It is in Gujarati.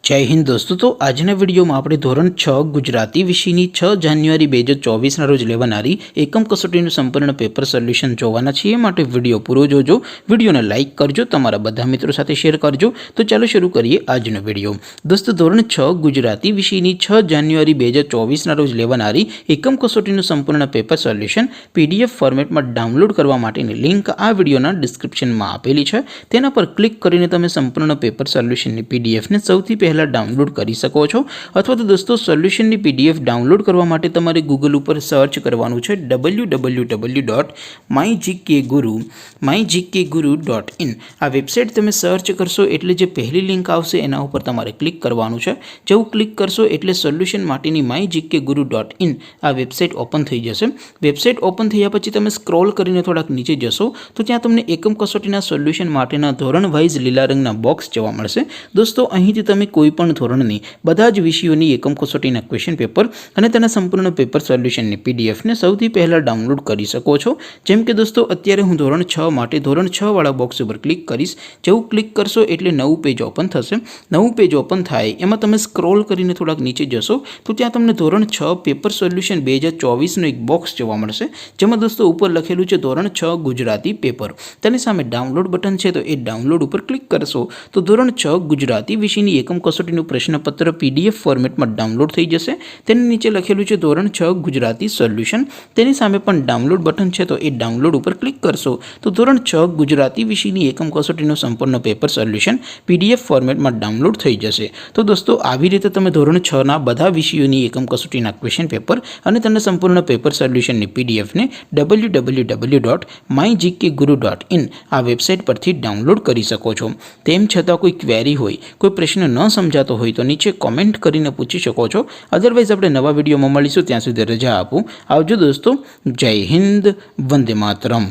जय हिंद दोस्तों। तो आजना विडियो में આપણે ધોરણ 6 ગુજરાતી વિષયની 6 જાન્યુઆરી 2024 ના રોજ લેવાનારી એકમ કસોટીનું સંપૂર્ણ પેપર સોલ્યુશન જોવાના છીએ। માટે વિડિયો પૂરો જોજો, વિડિયોને લાઈક કરજો, તમારા બધા મિત્રો સાથે શેર કરજો। તો ચાલો શરૂ કરીએ આજનો વિડિયો। દોસ્તો ધોરણ 6 ગુજરાતી વિષયની 6 જાન્યુઆરી 2024 ના રોજ લેવાનારી એકમ કસોટીનું સંપૂર્ણ પેપર સોલ્યુશન પીડીએફ ફોર્મેટમાં ડાઉનલોડ કરવા માટેની લિંક આ વિડિયોના ડિસ્ક્રિપ્શનમાં આપેલી છે। તેના પર ક્લિક કરીને તમે સંપૂર્ણ પેપર સોલ્યુશનની પીડીએફને સૌથી પહેલા डाउनलॉड कर सको छो। अथवा तो दोस्तों सोल्यूशन की पीडीएफ डाउनलॉड करवा माटे तमारे गूगल पर सर्च करवानुं छे www.mygkguru.in। आ वेबसाइट तमे सर्च करशो एटले जे पहली लिंक आवशे एना उपर तमारे क्लिक करवानुं छे। जेवुं क्लिक करशो एटले सोल्यूशन माटेनी mygkguru.in आ वेबसाइट ओपन थई जशे। वेबसाइट ओपन थया पछी तमे स्क्रॉल करीने थोड़ाक नीचे जशो तो त्यां तमने एकम कसोटीना सोल्यूशन माटेना धोरण वाइज लीला रंगना बॉक्स जोवा मळशे। दोस्तों અહીંથી તમે કોઈ પણ ધોરણની બધા જ વિષયોની એકમ કસોટીના ક્વેશ્ચન પેપર અને તેના સંપૂર્ણ પેપર સોલ્યુશનની પીડીએફને સૌથી પહેલા ડાઉનલોડ કરી શકો છો। જેમ કે દોસ્તો અત્યારે હું ધોરણ 6 માટે ધોરણ 6 વાળા બોક્સ ઉપર ક્લિક કરીશ। જેવું ક્લિક કરશો એટલે નવું પેજ ઓપન થશે। નવું પેજ ઓપન થાય એમાં તમે સ્ક્રોલ કરીને થોડાક નીચે જશો તો ત્યાં તમને ધોરણ 6 પેપર સોલ્યુશન 2024 નો એક બોક્સ જોવા મળશે। જેમાં દોસ્તો ઉપર લખેલું છે ધોરણ 6 ગુજરાતી પેપર। તેની સામે ડાઉનલોડ બટન છે તો એ ડાઉનલોડ ઉપર ક્લિક કરશો તો ધોરણ 6 ગુજરાતી વિષયની એકમ कसोटीનું प्रश्नपत्र पीडीएफ फॉर्मेट में डाउनलॉड थई जशे। तेनी नीचे लखेलुं छे धोरण 6 गुजराती सोल्यूशन। तेनी सामे पण डाउनलॉड बटन छे तो ए डाउनलॉड पर क्लिक करशो तो धोरण 6 गुजराती विषयनी एकम कसोटीનું संपूर्ण पेपर सोल्यूशन पीडीएफ फॉर्मेट में डाउनलॉड थई जशे। तो दोस्तों આવી રીતે તમે ધોરણ 6 ના બધા વિષયોની એકમ કસોટીના ક્વેશ્ચન પેપર અને તેના સંપૂર્ણ પેપર સોલ્યુશનની પીડીએફ ને www.mygkguru.in આ વેબસાઇટ પરથી ડાઉનલોડ કરી શકો છો। તેમ છતાં કોઈ ક્વેરી હોય, કોઈ પ્રશ્ન ન समझातो हो तो नीचे कॉमेंट करीने पूछी सको छो। अदरवाइज आपणे नवा विडियो में मळीशुं, त्यां सुधी रजा आपो। आवजो दोस्तों। जय हिंद, वंदे मातरम।